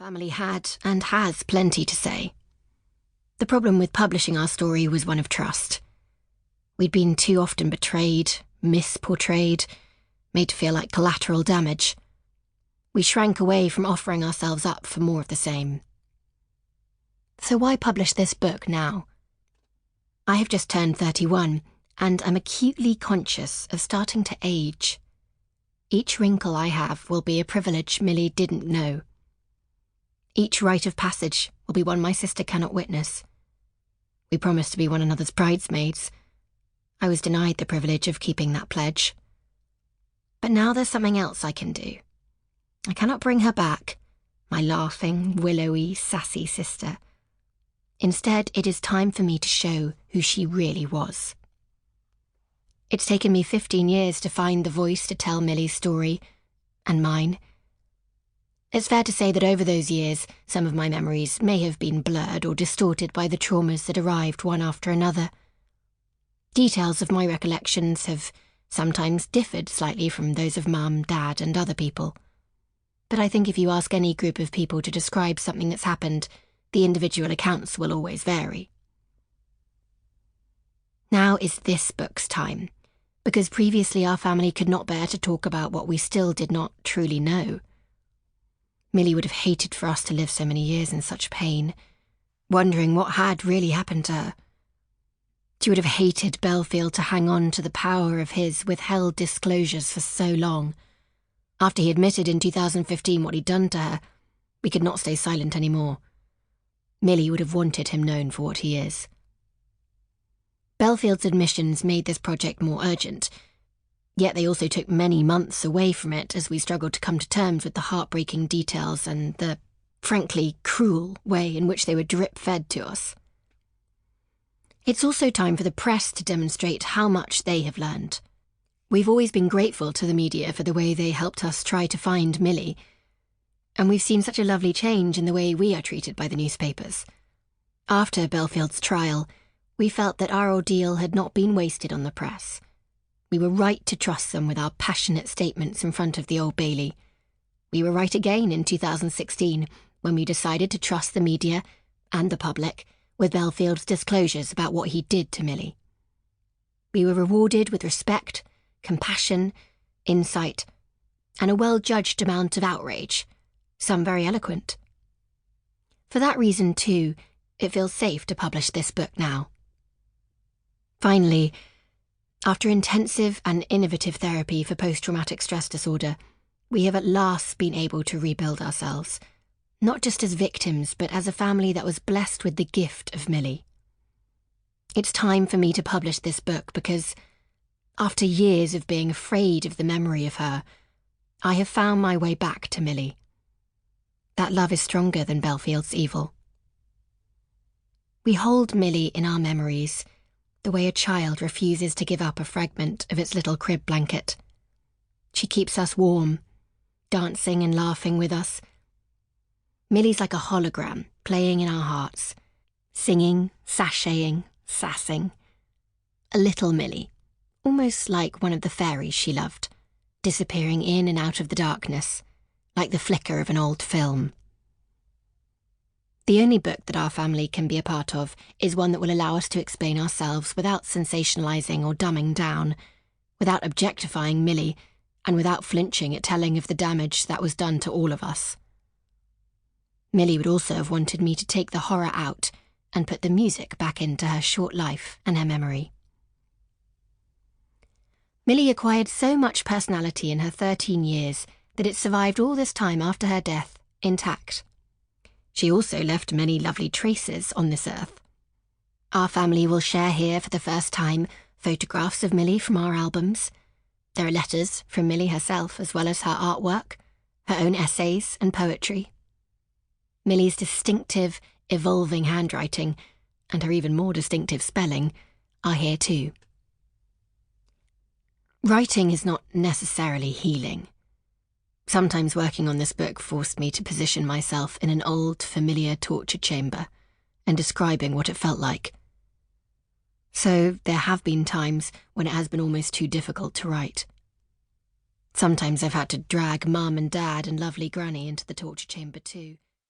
family had and has plenty to say. The problem with publishing our story was one of trust. We'd been too often betrayed, misportrayed, made to feel like collateral damage. We shrank away from offering ourselves up for more of the same. So why publish this book now? I have just turned 31 and am acutely conscious of starting to age. Each wrinkle I have will be a privilege Milly didn't know. Each rite of passage will be one my sister cannot witness. We promised to be one another's bridesmaids. I was denied the privilege of keeping that pledge. But now there's something else I can do. I cannot bring her back, my laughing, willowy, sassy sister. Instead, it is time for me to show who she really was. It's taken me 15 years to find the voice to tell Milly's story, and mine. It's fair to say that over those years, some of my memories may have been blurred or distorted by the traumas that arrived one after another. Details of my recollections have sometimes differed slightly from those of Mum, Dad, and other people. But I think if you ask any group of people to describe something that's happened, the individual accounts will always vary. Now is this book's time, because previously our family could not bear to talk about what we still did not truly know. Milly would have hated for us to live so many years in such pain, wondering what had really happened to her. She would have hated Bellfield to hang on to the power of his withheld disclosures for so long. After he admitted in 2015 what he'd done to her, we could not stay silent anymore. Milly would have wanted him known for what he is. Bellfield's admissions made this project more urgent, yet they also took many months away from it as we struggled to come to terms with the heartbreaking details and the, frankly, cruel way in which they were drip-fed to us. It's also time for the press to demonstrate how much they have learned. We've always been grateful to the media for the way they helped us try to find Milly, and we've seen such a lovely change in the way we are treated by the newspapers. After Bellfield's trial, we felt that our ordeal had not been wasted on the press. We were right to trust them with our passionate statements in front of the Old Bailey. We were right again in 2016 when we decided to trust the media and the public with Bellfield's disclosures about what he did to Milly. We were rewarded with respect, compassion, insight, and a well-judged amount of outrage, some very eloquent. For that reason, too, it feels safe to publish this book now. Finally, after intensive and innovative therapy for post-traumatic stress disorder, we have at last been able to rebuild ourselves, not just as victims, but as a family that was blessed with the gift of Milly. It's time for me to publish this book because, after years of being afraid of the memory of her, I have found my way back to Milly. That love is stronger than Bellfield's evil. We hold Milly in our memories, the way a child refuses to give up a fragment of its little crib blanket. She keeps us warm, dancing and laughing with us. Milly's like a hologram playing in our hearts, singing, sashaying, sassing. A little Milly, almost like one of the fairies she loved, disappearing in and out of the darkness, like the flicker of an old film. The only book that our family can be a part of is one that will allow us to explain ourselves without sensationalising or dumbing down, without objectifying Milly, and without flinching at telling of the damage that was done to all of us. Milly would also have wanted me to take the horror out and put the music back into her short life and her memory. Milly acquired so much personality in her 13 years that it survived all this time after her death intact. She also left many lovely traces on this earth. Our family will share here for the first time photographs of Milly from our albums. There are letters from Milly herself as well as her artwork, her own essays and poetry. Milly's distinctive, evolving handwriting, and her even more distinctive spelling, are here too. Writing is not necessarily healing. Sometimes working on this book forced me to position myself in an old, familiar torture chamber and describing what it felt like. So there have been times when it has been almost too difficult to write. Sometimes I've had to drag Mum and Dad and lovely Granny into the torture chamber too.